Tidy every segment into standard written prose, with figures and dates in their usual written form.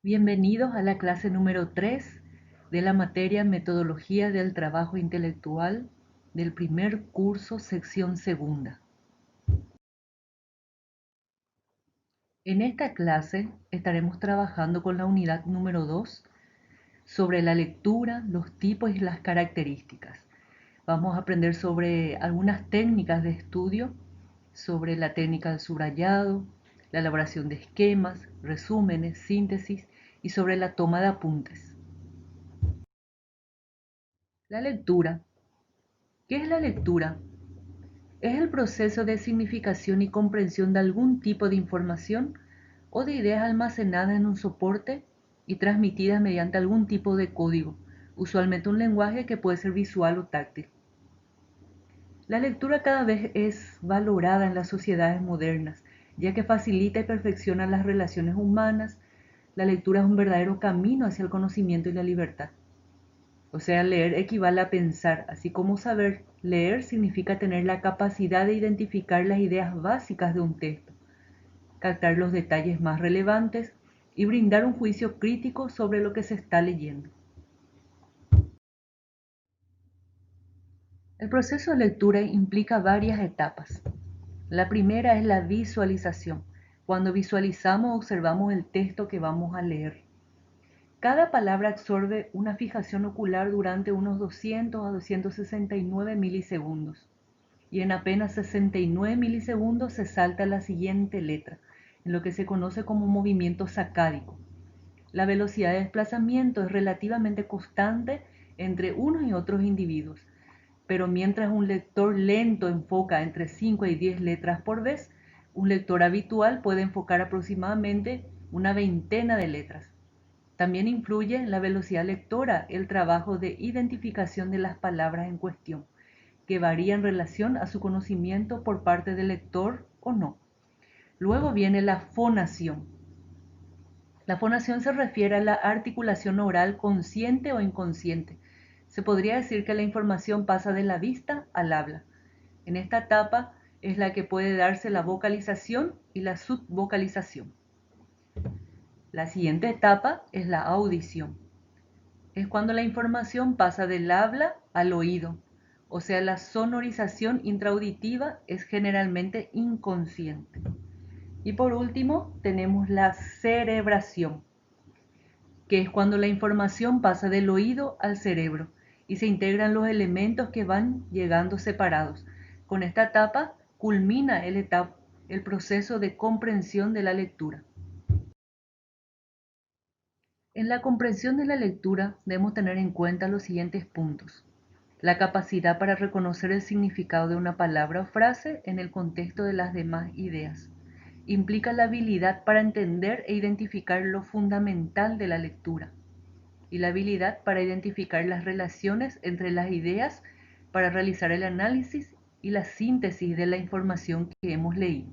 Bienvenidos a la clase número 3 de la materia Metodología del Trabajo Intelectual del primer curso, sección segunda. En esta clase estaremos trabajando con la unidad número 2 sobre la lectura, los tipos y las características. Vamos a aprender sobre algunas técnicas de estudio, sobre la técnica del subrayado, la elaboración de esquemas, resúmenes, síntesis y sobre la toma de apuntes. La lectura. ¿Qué es la lectura? Es el proceso de significación y comprensión de algún tipo de información o de ideas almacenadas en un soporte y transmitidas mediante algún tipo de código, usualmente un lenguaje que puede ser visual o táctil. La lectura cada vez es valorada en las sociedades modernas, ya que facilita y perfecciona las relaciones humanas. La lectura es un verdadero camino hacia el conocimiento y la libertad. O sea, leer equivale a pensar, así como saber leer significa tener la capacidad de identificar las ideas básicas de un texto, captar los detalles más relevantes y brindar un juicio crítico sobre lo que se está leyendo. El proceso de lectura implica varias etapas. La primera es la visualización. Cuando visualizamos, observamos el texto que vamos a leer. Cada palabra absorbe una fijación ocular durante unos 200 a 269 milisegundos. Y en apenas 69 milisegundos se salta la siguiente letra, en lo que se conoce como movimiento sacádico. La velocidad de desplazamiento es relativamente constante entre unos y otros individuos, pero mientras un lector lento enfoca entre 5 y 10 letras por vez, un lector habitual puede enfocar aproximadamente una veintena de letras. También influye en la velocidad lectora el trabajo de identificación de las palabras en cuestión, que varía en relación a su conocimiento por parte del lector o no. Luego viene la fonación. La fonación se refiere a la articulación oral consciente o inconsciente. Se podría decir que la información pasa de la vista al habla. En esta etapa es la que puede darse la vocalización y la subvocalización. La siguiente etapa es la audición. Es cuando la información pasa del habla al oído, o sea, la sonorización intraauditiva es generalmente inconsciente. Y por último, tenemos la cerebración, que es cuando la información pasa del oído al cerebro y se integran los elementos que van llegando separados. Con esta etapa culmina el proceso de comprensión de la lectura. En la comprensión de la lectura debemos tener en cuenta los siguientes puntos. La capacidad para reconocer el significado de una palabra o frase en el contexto de las demás ideas. Implica la habilidad para entender e identificar lo fundamental de la lectura y la habilidad para identificar las relaciones entre las ideas para realizar el análisis y la síntesis de la información que hemos leído.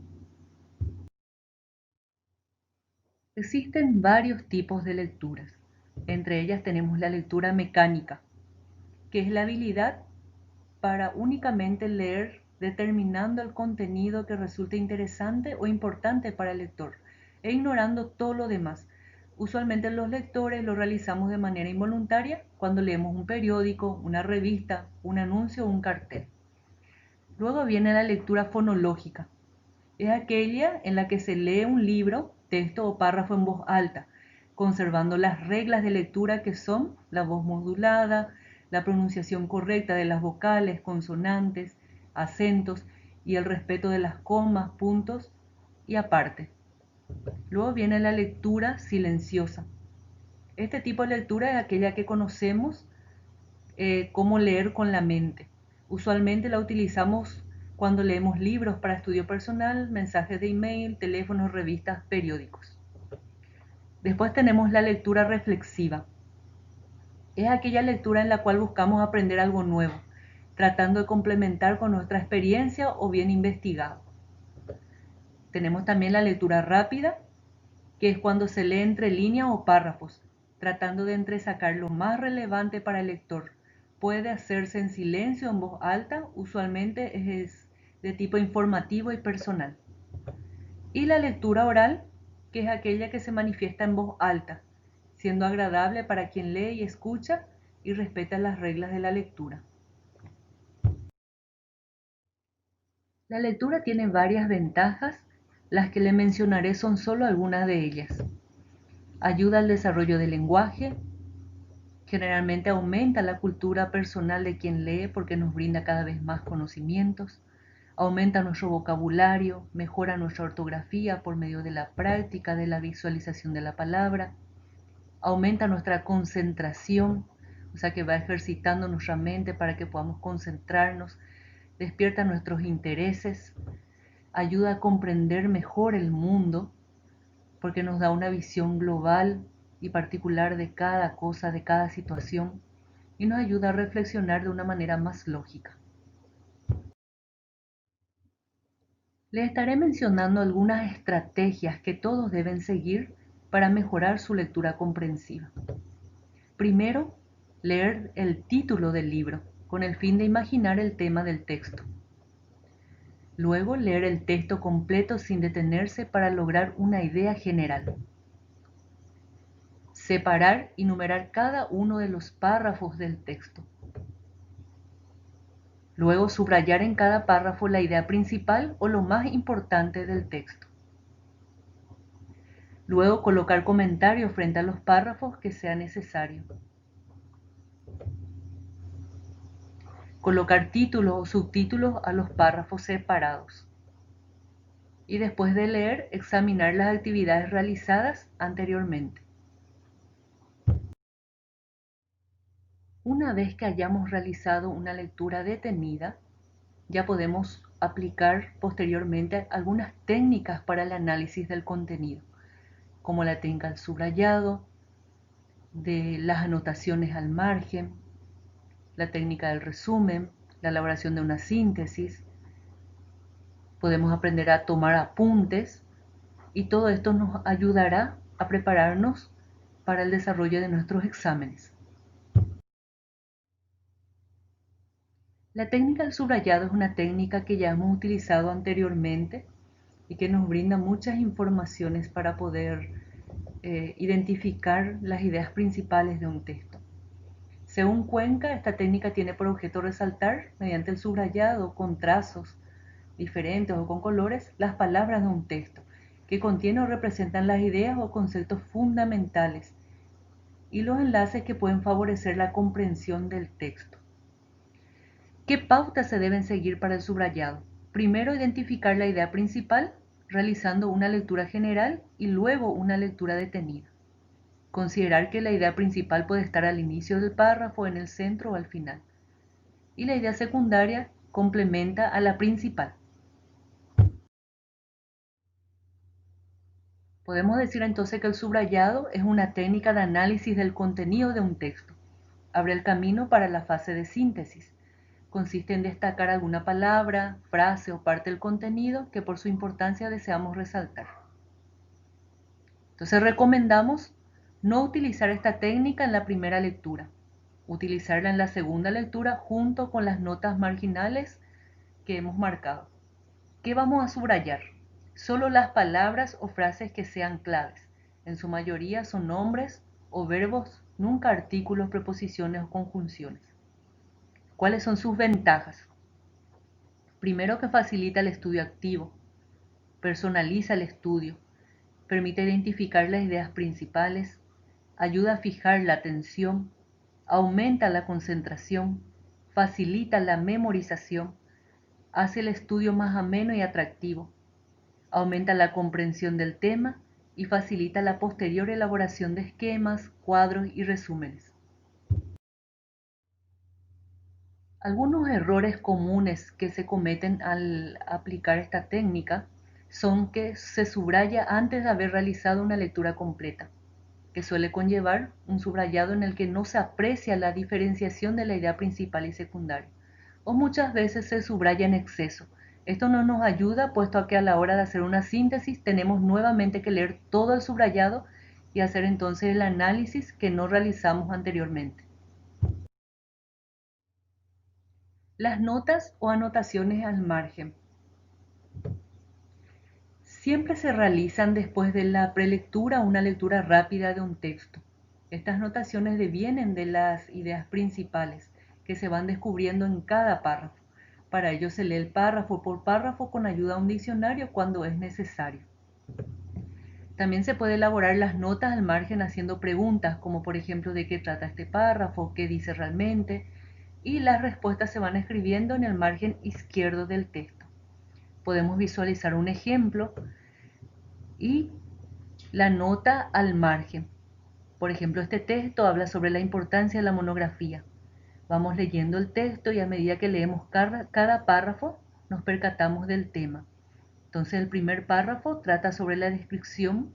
Existen varios tipos de lecturas. Entre ellas tenemos la lectura mecánica, que es la habilidad para únicamente leer determinando el contenido que resulte interesante o importante para el lector e ignorando todo lo demás. Usualmente los lectores lo realizamos de manera involuntaria cuando leemos un periódico, una revista, un anuncio o un cartel. Luego viene la lectura fonológica. Es aquella en la que se lee un libro, texto o párrafo en voz alta, conservando las reglas de lectura que son la voz modulada, la pronunciación correcta de las vocales, consonantes, acentos y el respeto de las comas, puntos y aparte. Luego viene la lectura silenciosa. Este tipo de lectura es aquella que conocemos como leer con la mente. Usualmente la utilizamos cuando leemos libros para estudio personal, mensajes de email, teléfonos, revistas, periódicos. Después tenemos la lectura reflexiva. Es aquella lectura en la cual buscamos aprender algo nuevo, tratando de complementar con nuestra experiencia o bien investigado. Tenemos también la lectura rápida, que es cuando se lee entre líneas o párrafos, tratando de entresacar lo más relevante para el lector. Puede hacerse en silencio o en voz alta, usualmente es de tipo informativo y personal. Y la lectura oral, que es aquella que se manifiesta en voz alta, siendo agradable para quien lee y escucha y respeta las reglas de la lectura. La lectura tiene varias ventajas, las que le mencionaré son solo algunas de ellas. Ayuda al desarrollo del lenguaje, generalmente aumenta la cultura personal de quien lee porque nos brinda cada vez más conocimientos, aumenta nuestro vocabulario, mejora nuestra ortografía por medio de la práctica de la visualización de la palabra, aumenta nuestra concentración, o sea que va ejercitando nuestra mente para que podamos concentrarnos, despierta nuestros intereses, ayuda a comprender mejor el mundo porque nos da una visión global y particular de cada cosa, de cada situación, y nos ayuda a reflexionar de una manera más lógica. Les estaré mencionando algunas estrategias que todos deben seguir para mejorar su lectura comprensiva. Primero, leer el título del libro con el fin de imaginar el tema del texto. Luego, leer el texto completo sin detenerse para lograr una idea general. Separar y numerar cada uno de los párrafos del texto. Luego, subrayar en cada párrafo la idea principal o lo más importante del texto. Luego, colocar comentarios frente a los párrafos que sea necesario. Colocar títulos o subtítulos a los párrafos separados. Y después de leer, examinar las actividades realizadas anteriormente. Una vez que hayamos realizado una lectura detenida, ya podemos aplicar posteriormente algunas técnicas para el análisis del contenido, como la técnica del subrayado, de las anotaciones al margen, la técnica del resumen, la elaboración de una síntesis. Podemos aprender a tomar apuntes y todo esto nos ayudará a prepararnos para el desarrollo de nuestros exámenes. La técnica del subrayado es una técnica que ya hemos utilizado anteriormente y que nos brinda muchas informaciones para poder identificar las ideas principales de un texto. Según Cuenca, esta técnica tiene por objeto resaltar, mediante el subrayado, con trazos diferentes o con colores, las palabras de un texto, que contiene o representan las ideas o conceptos fundamentales y los enlaces que pueden favorecer la comprensión del texto. ¿Qué pautas se deben seguir para el subrayado? Primero, identificar la idea principal, realizando una lectura general y luego una lectura detenida. Considerar que la idea principal puede estar al inicio del párrafo, en el centro o al final. Y la idea secundaria complementa a la principal. Podemos decir entonces que el subrayado es una técnica de análisis del contenido de un texto. Abre el camino para la fase de síntesis. Consiste en destacar alguna palabra, frase o parte del contenido que por su importancia deseamos resaltar. Entonces recomendamos no utilizar esta técnica en la primera lectura, utilizarla en la segunda lectura junto con las notas marginales que hemos marcado. ¿Qué vamos a subrayar? Solo las palabras o frases que sean claves. En su mayoría son nombres o verbos, nunca artículos, preposiciones o conjunciones. ¿Cuáles son sus ventajas? Primero, que facilita el estudio activo, personaliza el estudio, permite identificar las ideas principales, ayuda a fijar la atención, aumenta la concentración, facilita la memorización, hace el estudio más ameno y atractivo, aumenta la comprensión del tema y facilita la posterior elaboración de esquemas, cuadros y resúmenes. Algunos errores comunes que se cometen al aplicar esta técnica son que se subraya antes de haber realizado una lectura completa, que suele conllevar un subrayado en el que no se aprecia la diferenciación de la idea principal y secundaria, o muchas veces se subraya en exceso. Esto no nos ayuda, puesto a que a la hora de hacer una síntesis tenemos nuevamente que leer todo el subrayado y hacer entonces el análisis que no realizamos anteriormente. Las notas o anotaciones al margen siempre se realizan después de la prelectura o una lectura rápida de un texto. Estas notaciones devienen de las ideas principales que se van descubriendo en cada párrafo. Para ello se lee el párrafo por párrafo con ayuda de un diccionario cuando es necesario. También se puede elaborar las notas al margen haciendo preguntas, como por ejemplo de qué trata este párrafo, qué dice realmente, y las respuestas se van escribiendo en el margen izquierdo del texto. Podemos visualizar un ejemplo y la nota al margen. Por ejemplo, este texto habla sobre la importancia de la monografía. Vamos leyendo el texto y a medida que leemos cada párrafo nos percatamos del tema. Entonces el primer párrafo trata sobre la descripción,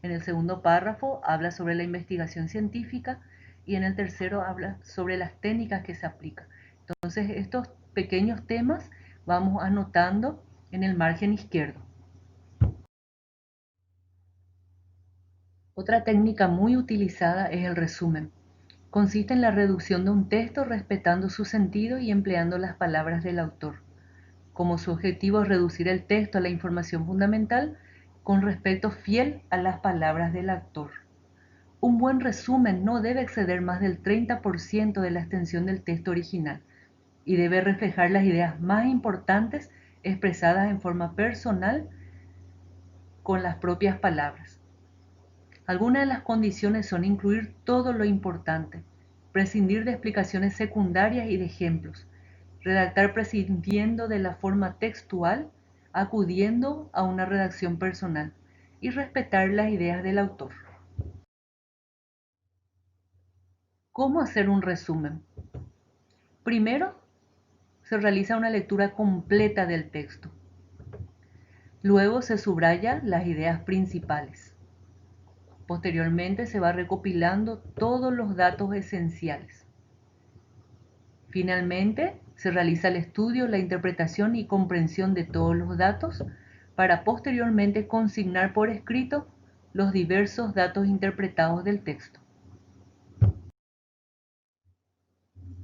en el segundo párrafo habla sobre la investigación científica y en el tercero habla sobre las técnicas que se aplican. Entonces estos pequeños temas vamos anotando en el margen izquierdo. Otra técnica muy utilizada es el resumen. Consiste en la reducción de un texto respetando su sentido y empleando las palabras del autor. Como su objetivo es reducir el texto a la información fundamental con respecto fiel a las palabras del autor. Un buen resumen no debe exceder más del 30% de la extensión del texto original y debe reflejar las ideas más importantes expresadas en forma personal con las propias palabras. Algunas de las condiciones son incluir todo lo importante, prescindir de explicaciones secundarias y de ejemplos, redactar prescindiendo de la forma textual, acudiendo a una redacción personal y respetar las ideas del autor. ¿Cómo hacer un resumen? Primero, se realiza una lectura completa del texto. Luego se subraya las ideas principales. Posteriormente se va recopilando todos los datos esenciales. Finalmente, se realiza el estudio, la interpretación y comprensión de todos los datos para posteriormente consignar por escrito los diversos datos interpretados del texto.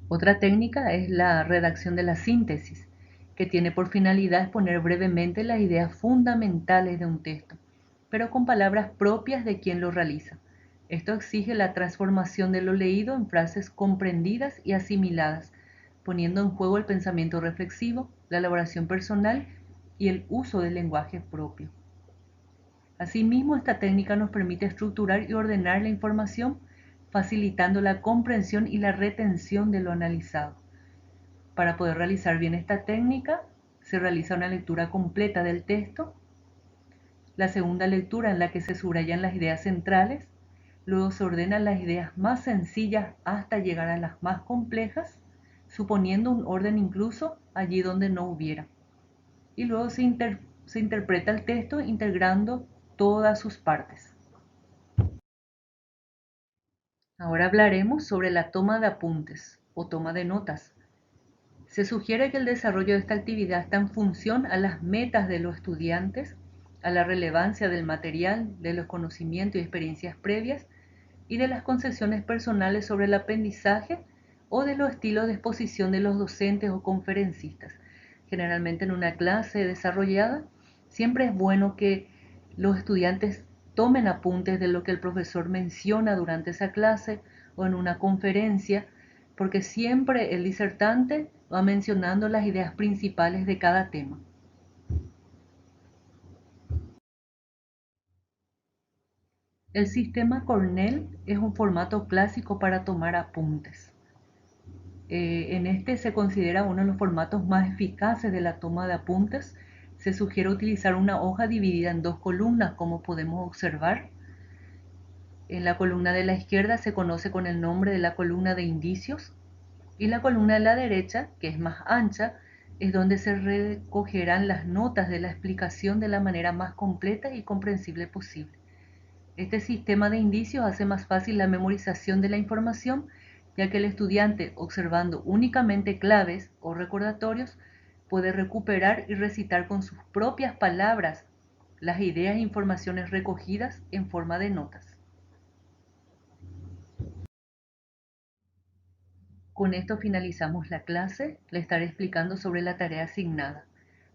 Otra técnica es la redacción de la síntesis, que tiene por finalidad exponer brevemente las ideas fundamentales de un texto, pero con palabras propias de quien lo realiza. Esto exige la transformación de lo leído en frases comprendidas y asimiladas, poniendo en juego el pensamiento reflexivo, la elaboración personal y el uso del lenguaje propio. Asimismo, esta técnica nos permite estructurar y ordenar la información, facilitando la comprensión y la retención de lo analizado. Para poder realizar bien esta técnica, se realiza una lectura completa del texto, la segunda lectura en la que se subrayan las ideas centrales, luego se ordenan las ideas más sencillas hasta llegar a las más complejas, suponiendo un orden incluso allí donde no hubiera. Y luego se interpreta el texto integrando todas sus partes. Ahora hablaremos sobre la toma de apuntes o toma de notas. Se sugiere que el desarrollo de esta actividad está en función a las metas de los estudiantes, a la relevancia del material, de los conocimientos y experiencias previas y de las concepciones personales sobre el aprendizaje o de los estilos de exposición de los docentes o conferencistas. Generalmente en una clase desarrollada siempre es bueno que los estudiantes tomen apuntes de lo que el profesor menciona durante esa clase o en una conferencia, porque siempre el disertante va mencionando las ideas principales de cada tema. El sistema Cornell es un formato clásico para tomar apuntes. En este se considera uno de los formatos más eficaces de la toma de apuntes. Se sugiere utilizar una hoja dividida en dos columnas, como podemos observar. En la columna de la izquierda se conoce con el nombre de la columna de indicios y la columna de la derecha, que es más ancha, es donde se recogerán las notas de la explicación de la manera más completa y comprensible posible. Este sistema de indicios hace más fácil la memorización de la información, ya que el estudiante, observando únicamente claves o recordatorios, puede recuperar y recitar con sus propias palabras las ideas e informaciones recogidas en forma de notas. Con esto finalizamos la clase. Le estaré explicando sobre la tarea asignada.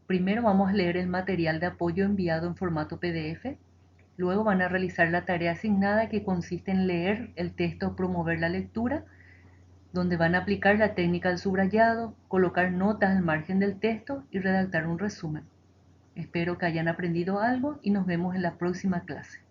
Primero vamos a leer el material de apoyo enviado en formato PDF. Luego van a realizar la tarea asignada, que consiste en leer el texto o promover la lectura, donde van a aplicar la técnica del subrayado, colocar notas al margen del texto y redactar un resumen. Espero que hayan aprendido algo y nos vemos en la próxima clase.